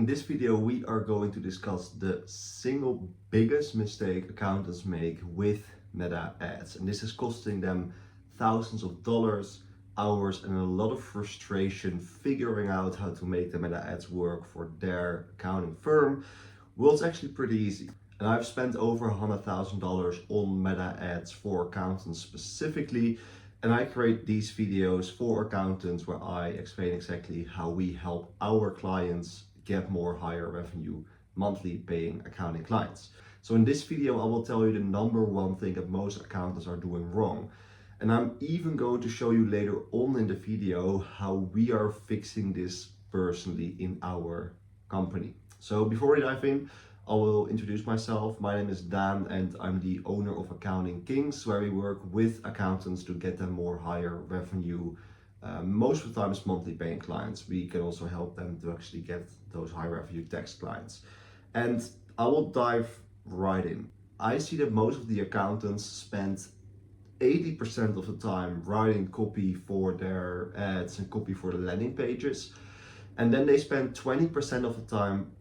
In this video, we are going to discuss the single biggest mistake accountants make with meta ads. And this is costing them thousands of dollars, hours, and a lot of frustration figuring out how to make the meta ads work for their accounting firm. Well, it's actually pretty easy. And I've spent over $100,000 on meta ads for accountants specifically. And I create these videos for accountants where I explain exactly how we help our clients get more higher revenue monthly paying accounting clients. So in this video, I will tell you the number one thing that most accountants are doing wrong. And I'm even going to show you later on in the video how we are fixing this personally in our company. So before we dive in, I will introduce myself. My name is Daan and I'm the owner of Accounting Kings, where we work with accountants to get them more higher revenue. Most of the time it's monthly paying clients. We can also help them to actually get those high revenue tax clients. And I will dive right in. I see that most of the accountants spend 80% of the time writing copy for their ads and copy for the landing pages. And then they spend 20% of the time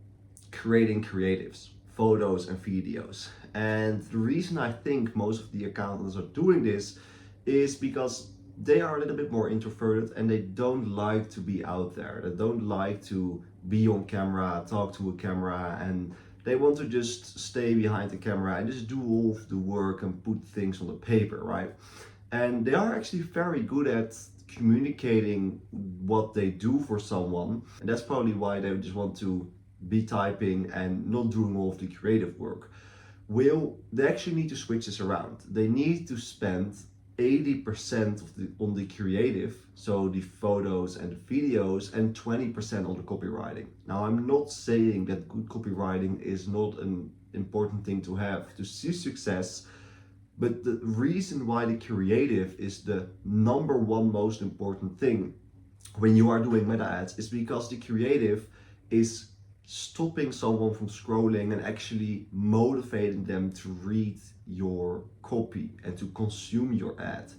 creating creatives, photos and videos. And the reason I think most of the accountants are doing this is because they are a little bit more introverted and they don't like to be out there. They don't like to be on camera, talk to a camera, and they want to just stay behind the camera and just do all of the work and put things on the paper, right? And they are actually very good at communicating what they do for someone. And that's probably why they just want to be typing and not doing all of the creative work. Well, they actually need to switch this around. They need to spend 80% on the creative, so the photos and the videos, and 20% on the copywriting. Now, I'm not saying that good copywriting is not an important thing to have to see success, but the reason why the creative is the number one most important thing when you are doing meta ads is because the creative is stopping someone from scrolling and actually motivating them to read your copy and to consume your ad.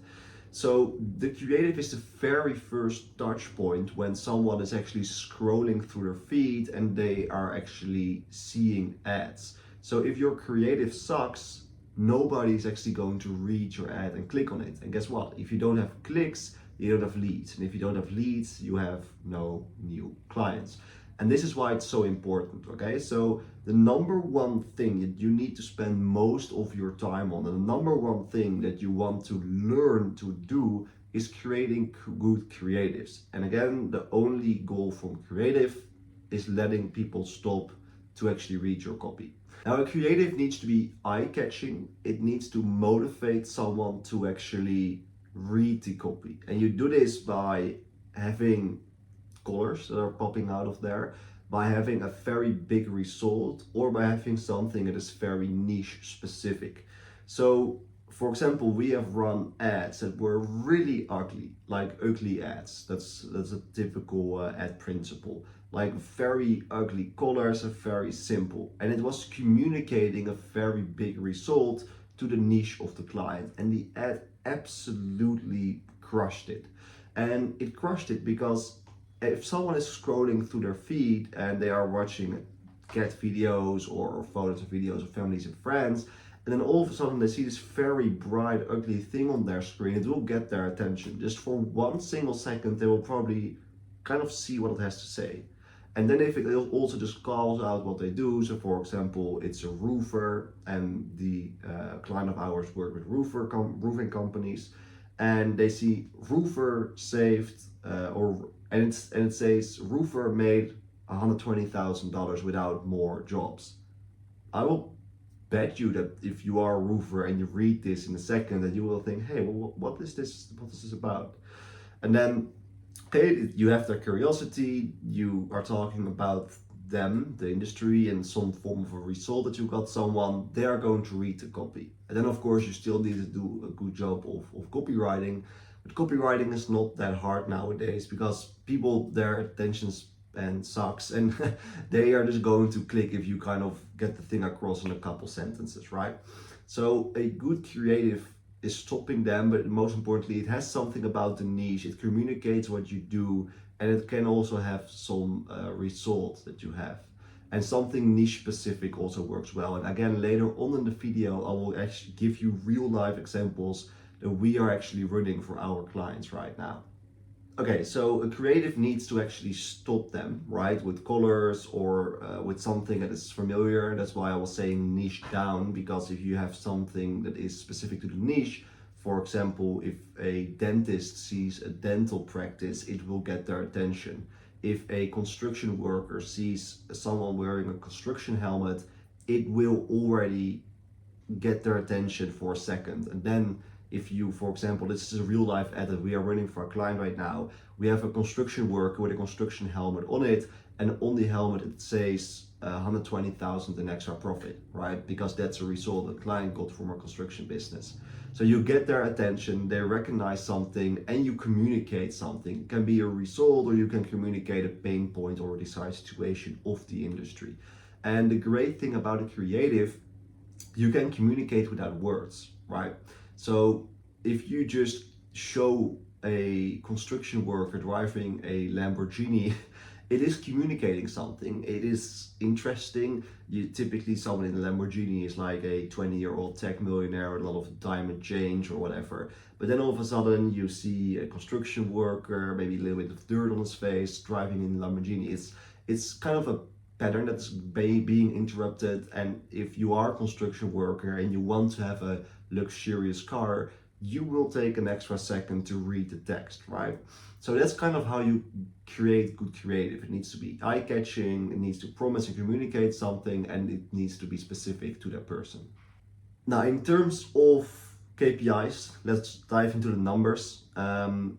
So the creative is the very first touch point when someone is actually scrolling through their feed and they are actually seeing ads. So if your creative sucks, nobody is actually going to read your ad and click on it. And guess what? If you don't have clicks, you don't have leads. And if you don't have leads, you have no new clients. And this is why it's so important, okay? So the number one thing that you need to spend most of your time on, and the number one thing that you want to learn to do is creating good creatives. And again, the only goal from creative is letting people stop to actually read your copy. Now, a creative needs to be eye-catching. It needs to motivate someone to actually read the copy. And you do this by having colors that are popping out of there, by having a very big result, or by having something that is very niche specific. So for example, we have run ads that were really ugly, like ugly ads. That's a typical ad principle, like very ugly colors and very simple, and it was communicating a very big result to the niche of the client, and the ad absolutely crushed it. And it crushed it because if someone is scrolling through their feed and they are watching cat videos or photos of videos of families and friends, and then all of a sudden they see this very bright, ugly thing on their screen, it will get their attention. Just for 1 single second, they will probably kind of see what it has to say. And then if it also just calls out what they do, so for example, it's a roofer and the client of ours work with roofing companies, and they see roofer saved and it says roofer made $120,000 without more jobs. I will bet you that if you are a roofer and you read this in a second, that you will think, hey, well, what is this about? And then, okay, you have their curiosity, you are talking about them, the industry, and some form of a result that you got someone, they are going to read the copy. And then of course you still need to do a good job of copywriting. But copywriting is not that hard nowadays because people, their attention span sucks and they are just going to click if you kind of get the thing across in a couple sentences, right? So a good creative is stopping them, but most importantly, it has something about the niche. It communicates what you do and it can also have some results that you have. And something niche specific also works well. And again, later on in the video, I will actually give you real life examples that we are actually running for our clients right now. Okay, so a creative needs to actually stop them, right? With colors or with something that is familiar. That's why I was saying niche down, because if you have something that is specific to the niche, for example, if a dentist sees a dental practice, it will get their attention. If a construction worker sees someone wearing a construction helmet, it will already get their attention for a second. And then if you, for example, this is a real life ad that we are running for a client right now. We have a construction worker with a construction helmet on it, and on the helmet it says 120,000 in extra profit, right? Because that's a result the client got from a construction business. So you get their attention, they recognize something, and you communicate something. It can be a result, or you can communicate a pain point or a desired situation of the industry. And the great thing about a creative, you can communicate without words, right? So if you just show a construction worker driving a Lamborghini, it is communicating something. It is interesting. You typically, someone in a Lamborghini is like a 20-year-old tech millionaire with a lot of diamond change or whatever. But then all of a sudden you see a construction worker, maybe a little bit of dirt on his face, driving in a Lamborghini. It's kind of a pattern that's being interrupted. And if you are a construction worker and you want to have a luxurious car, you will take an extra second to read the text, right? So that's kind of how you create good creative. It needs to be eye-catching, it needs to promise and communicate something, and it needs to be specific to that person. Now, in terms of KPIs, let's dive into the numbers.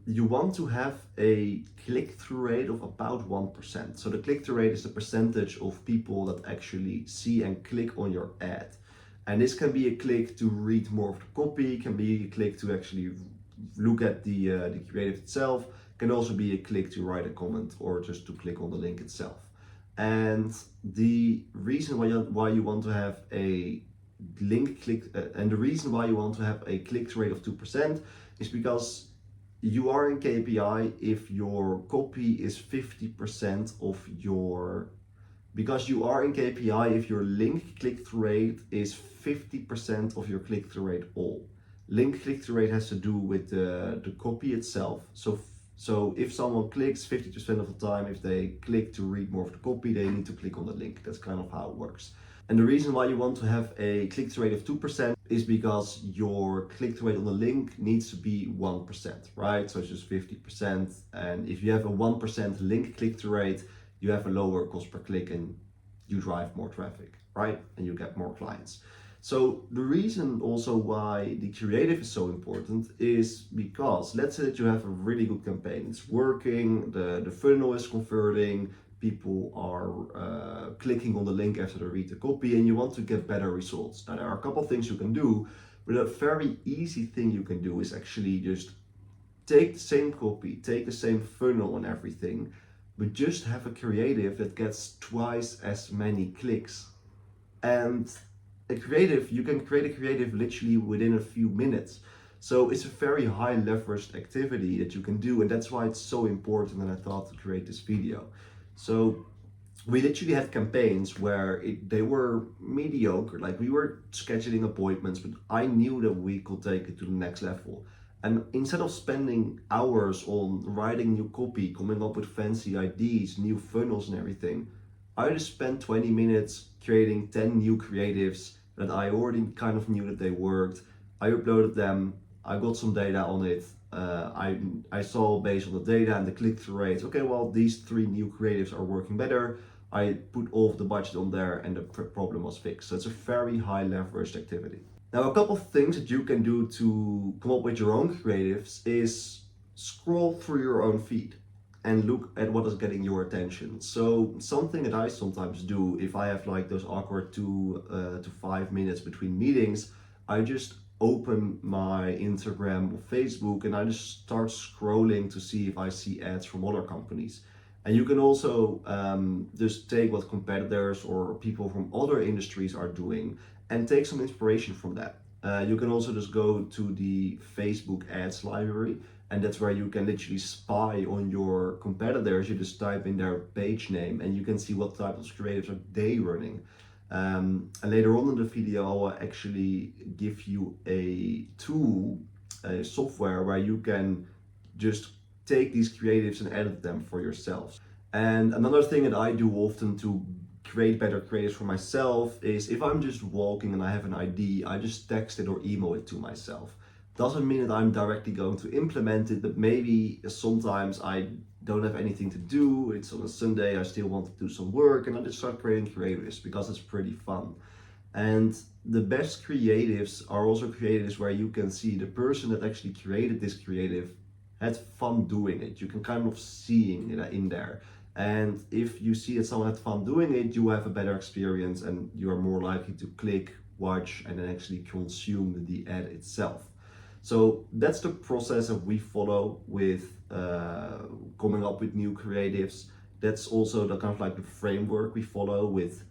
You want to have a click-through rate of about 1%. So the click-through rate is the percentage of people that actually see and click on your ad. And this can be a click to read more of the copy, can be a click to actually look at the creative itself, can also be a click to write a comment or just to click on the link itself. And the reason why you want to have a the reason why you want to have a click-through rate of 2% is because you are in KPI if your copy is 50% of your, because you are in KPI if your link click-through rate is 50% of your click-through rate all. Link click-through rate has to do with the copy itself. So if someone clicks 50% of the time, if they click to read more of the copy, they need to click on the link. That's kind of how it works. And the reason why you want to have a click-through rate of 2% is because your click-through rate on the link needs to be 1%, right? So it's just 50%. And if you have a 1% link click-through rate, you have a lower cost per click and you drive more traffic, right? And you get more clients. So the reason also why the creative is so important is because let's say that you have a really good campaign. It's working, the funnel is converting, people are clicking on the link after they read the copy, and you want to get better results. Now there are a couple of things you can do, but a very easy thing you can do is actually just take the same copy, take the same funnel and everything, but just have a creative that gets twice as many clicks. And you can create a creative literally within a few minutes. So it's a very high leveraged activity that you can do, and that's why it's so important that I thought to create this video. So we literally had campaigns where they were mediocre, like we were scheduling appointments, but I knew that we could take it to the next level. And instead of spending hours on writing new copy, coming up with fancy ideas, new funnels and everything, I just spent 20 minutes creating 10 new creatives that I already kind of knew that they worked. I uploaded them, I got some data on it. I saw based on the data and the click-through rates, okay, well, these 3 new creatives are working better. I put all of the budget on there and the problem was fixed. So it's a very high leveraged activity. Now, a couple of things that you can do to come up with your own creatives is scroll through your own feed and look at what is getting your attention. So something that I sometimes do, if I have like those awkward 2 to 5 minutes between meetings, I just open my Instagram or Facebook and I just start scrolling to see if I see ads from other companies. And you can also just take what competitors or people from other industries are doing and take some inspiration from that. You can also just go to the Facebook ads library And that's where you can literally spy on your competitors. You just type in their page name and you can see what type of creatives are they running. And later on in the video, I will actually give you a tool, a software where you can just take these creatives and edit them for yourself. And another thing that I do often to create better creatives for myself is if I'm just walking and I have an idea, I just text it or email it to myself. Doesn't mean that I'm directly going to implement it, but maybe sometimes I don't have anything to do. It's on a Sunday, I still want to do some work, and I just start creating creatives because it's pretty fun. And the best creatives are also creatives where you can see the person that actually created this creative had fun doing it. You can kind of seeing it in there. And if you see that someone had fun doing it, you have a better experience and you are more likely to click, watch, and then actually consume the ad itself. So that's the process that we follow with coming up with new creatives. That's also the kind of like the framework we follow with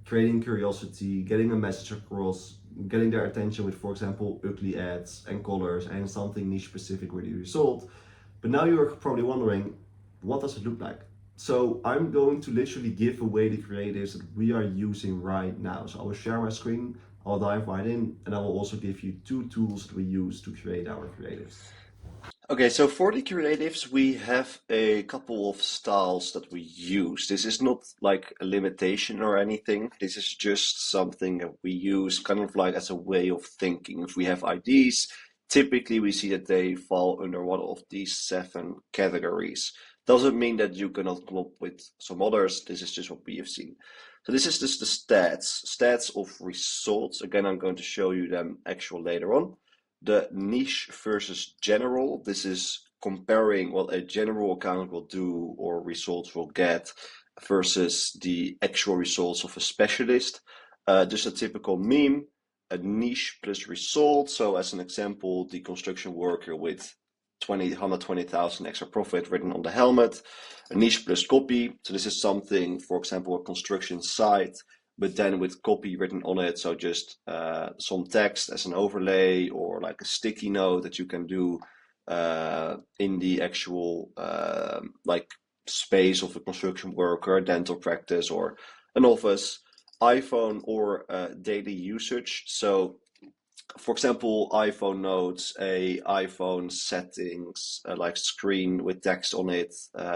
creating curiosity, getting a message across, getting their attention with, for example, ugly ads and colors and something niche specific with the result. But now you're probably wondering, what does it look like? So I'm going to literally give away the creatives that we are using right now. So I will share my screen, I'll dive right in, and I will also give you 2 tools that we use to create our creatives. Okay, so for the creatives, we have a couple of styles that we use. This is not like a limitation or anything. This is just something that we use kind of like as a way of thinking. If we have ideas, typically we see that they fall under one of these 7 categories. Doesn't mean that you cannot come up with some others. This is just what we have seen. So this is just the stats of results. Again, I'm going to show you them actual later on. The niche versus general. This is comparing what a general account will do or results will get versus the actual results of a specialist. Just a typical meme, a niche plus result. So as an example, the construction worker with 120,000 extra profit written on the helmet, a niche plus copy. So this is something, for example, a construction site, but then with copy written on it. So just some text as an overlay or like a sticky note that you can do in the actual like space of a construction worker, a dental practice, or an office, iPhone, or daily usage. So for example, iPhone notes, a iPhone settings, like screen with text on it,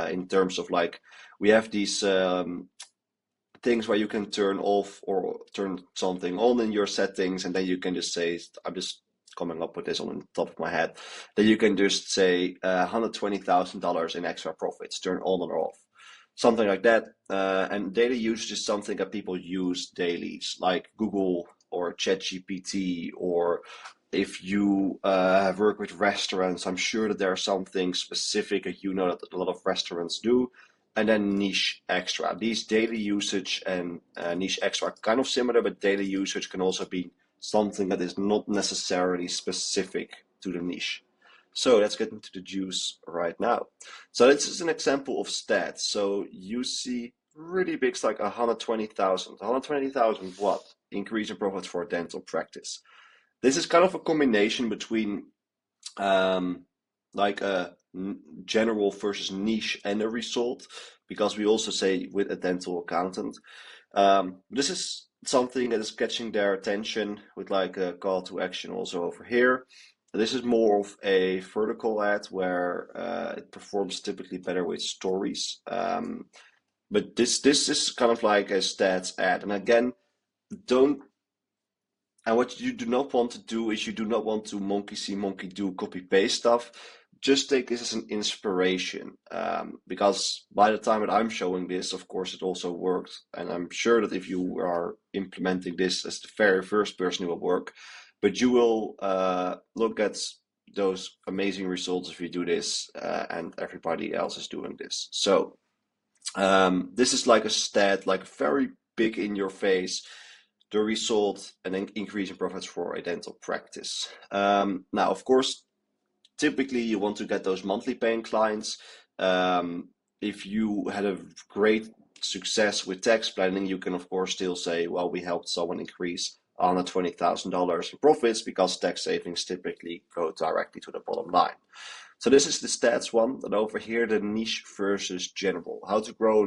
in terms of like, we have these things where you can turn off or turn something on in your settings, and then you can just say, I'm just coming up with this on the top of my head, then you can just say $120,000 in extra profits, turn on or off. Something like that. And daily usage is something that people use daily, like Google or ChatGPT, or if you have worked with restaurants, I'm sure that there are something specific that you know that a lot of restaurants do. And then niche extra. These daily usage and niche extra are kind of similar, but daily usage can also be something that is not necessarily specific to the niche. So let's get into the juice right now. So this is an example of stats. So you see really big, like 120,000. 120,000 what? Increase in profits for a dental practice. This is kind of a combination between like a general versus niche and a result, because we also say with a dental accountant. This is something that is catching their attention with like a call to action also over here. This is more of a vertical ad where it performs typically better with stories. But this is kind of like a stats ad. And again, what you do not want to do is you do not want to monkey see, monkey do, copy paste stuff. Just take this as an inspiration, because by the time that I'm showing this, of course, it also worked. And I'm sure that if you are implementing this as the very first person, it will work. But you will look at those amazing results if you do this, and everybody else is doing this. So this is like a stat, like very big in your face, the result and then increase in profits for a dental practice. Now, of course, typically you want to get those monthly paying clients. If you had a great success with tax planning, you can of course still say, well, we helped someone increase $120,000 in profits, because tax savings typically go directly to the bottom line. So this is the stats one, and over here the niche versus general. How to grow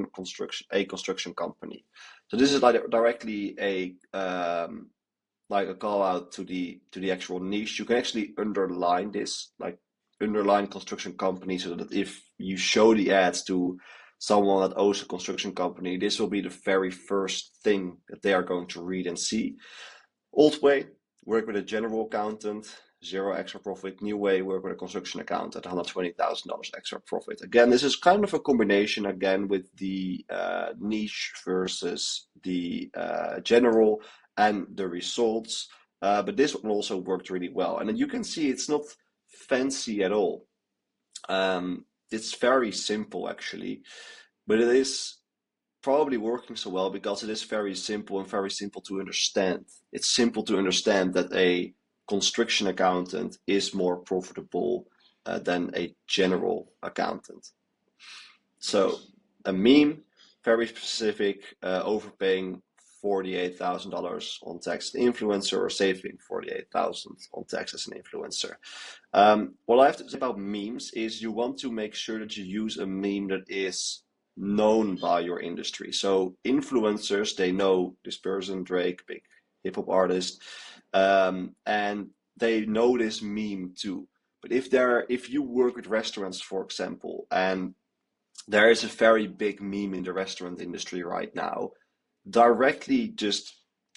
a construction company. So this is like directly a call out to the actual niche. You can actually underline this, like underline construction company, so that if you show the ads to someone that owns a construction company, this will be the very first thing that they are going to read and see. Old way, work with a general accountant, zero extra profit. New way, work with a construction accountant, $120,000 extra profit. Again, this is kind of a combination again with the niche versus the general and the results. But this one also worked really well. And then you can see it's not fancy at all. It's very simple actually, but it is probably working so well because it is very simple and very simple to understand. It's simple to understand that a construction accountant is more profitable than a general accountant. So a meme, very specific, overpaying $48,000 on tax as an influencer or saving 48,000 on tax as an influencer. What I have to say about memes is you want to make sure that you use a meme that is known by your industry. So influencers, they know this person, Drake, big hip hop artist, and they know this meme too. But if you work with restaurants, for example, and there is a very big meme in the restaurant industry right now, directly just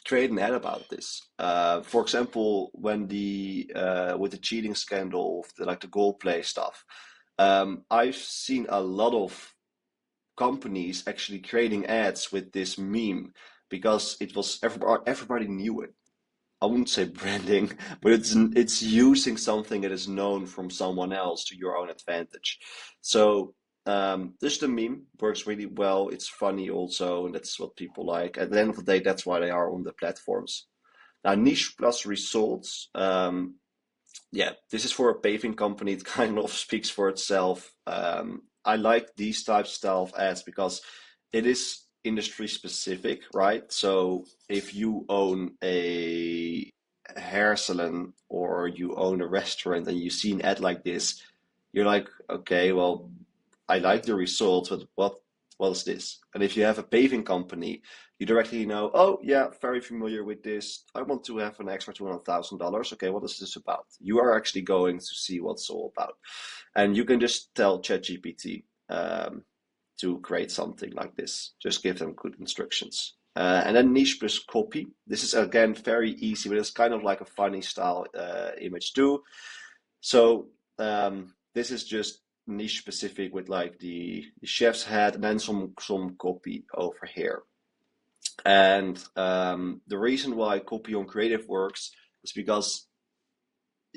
create an ad about this. For example, when the with the cheating scandal, like the gold play stuff, I've seen a lot of companies actually creating ads with this meme because it was everybody knew it. I wouldn't say branding, but it's using something that is known from someone else to your own advantage. So just a meme works really well. It's funny also, and that's what people like. At the end of the day, that's why they are on the platforms. Now, niche plus results. Yeah, this is for a paving company. It kind of speaks for itself. I like these types of ads because it is industry specific, right? So if you own a hair salon or you own a restaurant and you see an ad like this, you're like, okay, well, I like the results, but what is this? And if you have a paving company, you directly know, oh yeah, very familiar with this. I want to have an extra $200,000. Okay, what is this about? You are actually going to see what's all about, and you can just tell ChatGPT to create something like this. Just give them good instructions. And then niche plus copy. This is again very easy, but it's kind of like a funny style image too. So this is just niche specific with like the chef's hat and then some copy over here. And the reason why copy on creative works is because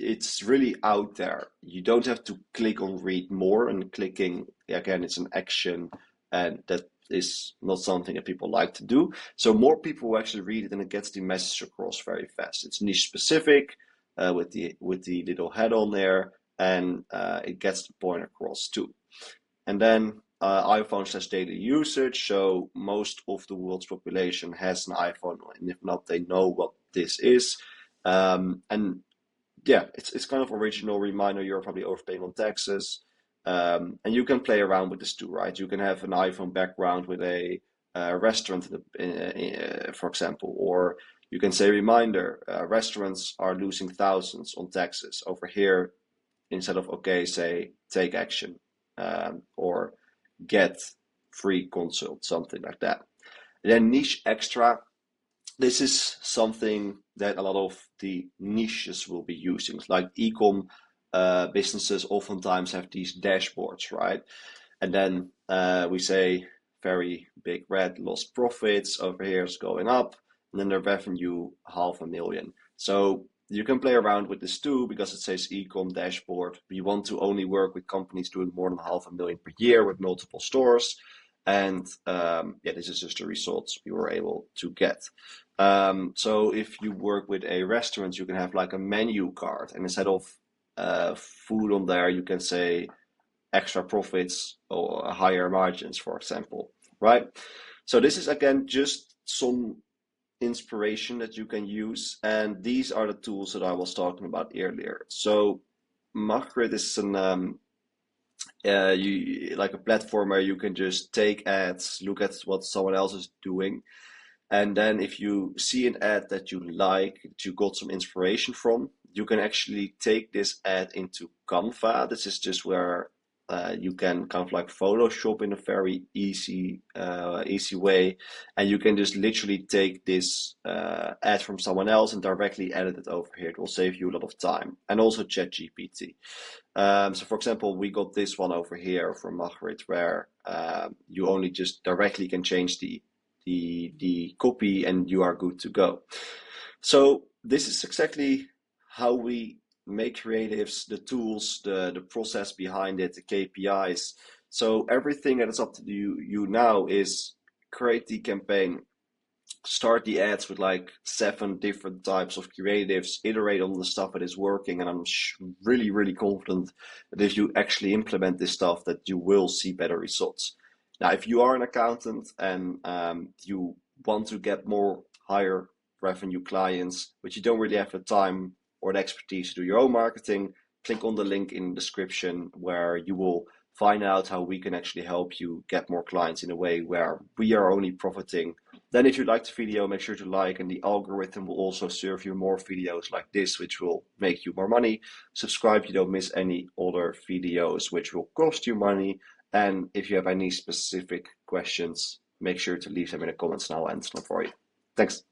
it's really out there. You don't have to click on read more, and clicking again, it's an action, and that is not something that people like to do. So more people will actually read it, and it gets the message across very fast. It's niche specific with the little head on there, and it gets the point across too. And then iPhone/daily usage. So most of the world's population has an iPhone, and if not, they know what this is. And yeah, it's kind of original reminder you're probably overpaying on taxes. And you can play around with this too, right? You can have an iPhone background with a restaurant, for example, or you can say reminder, restaurants are losing thousands on taxes. Over here, instead of okay, say take action, or get free consult, something like that. And then niche extra. This is something that a lot of the niches will be using. Like e-com businesses oftentimes have these dashboards, right? And then we say very big red lost profits over here is going up, and then the revenue 500,000. So you can play around with this too because it says e-com dashboard. We want to only work with companies doing more than 500,000 per year with multiple stores. And yeah, this is just the results we were able to get. So if you work with a restaurant, you can have like a menu card, and instead of food on there, you can say extra profits or higher margins, for example, right? So this is again just some inspiration that you can use, and these are the tools that I was talking about earlier. So Magritte is an you like a platform where you can just take ads, look at what someone else is doing, and then if you see an ad that you like, that you got some inspiration from, you can actually take this ad into Canva. This is just where you can kind of like Photoshop in a very easy way, and you can just literally take this ad from someone else and directly edit it over here. It will save you a lot of time, and also ChatGPT. So for example, we got this one over here from Margaret, where you only just directly can change the copy and you are good to go. So this is exactly how we make creatives, the tools, the process behind it, the KPIs. So everything that is up to you now is create the campaign, start the ads with like 7 different types of creatives, iterate on the stuff that is working, and I'm really confident that if you actually implement this stuff, that you will see better results. Now, if you are an accountant and you want to get more higher revenue clients, but you don't really have the time or the expertise to do your own marketing, click on the link in the description where you will find out how we can actually help you get more clients in a way where we are only profiting. Then if you liked the video, make sure to like, and the algorithm will also serve you more videos like this, which will make you more money. Subscribe, you don't miss any other videos, which will cost you money. And if you have any specific questions, make sure to leave them in the comments and I'll answer them for you. Thanks.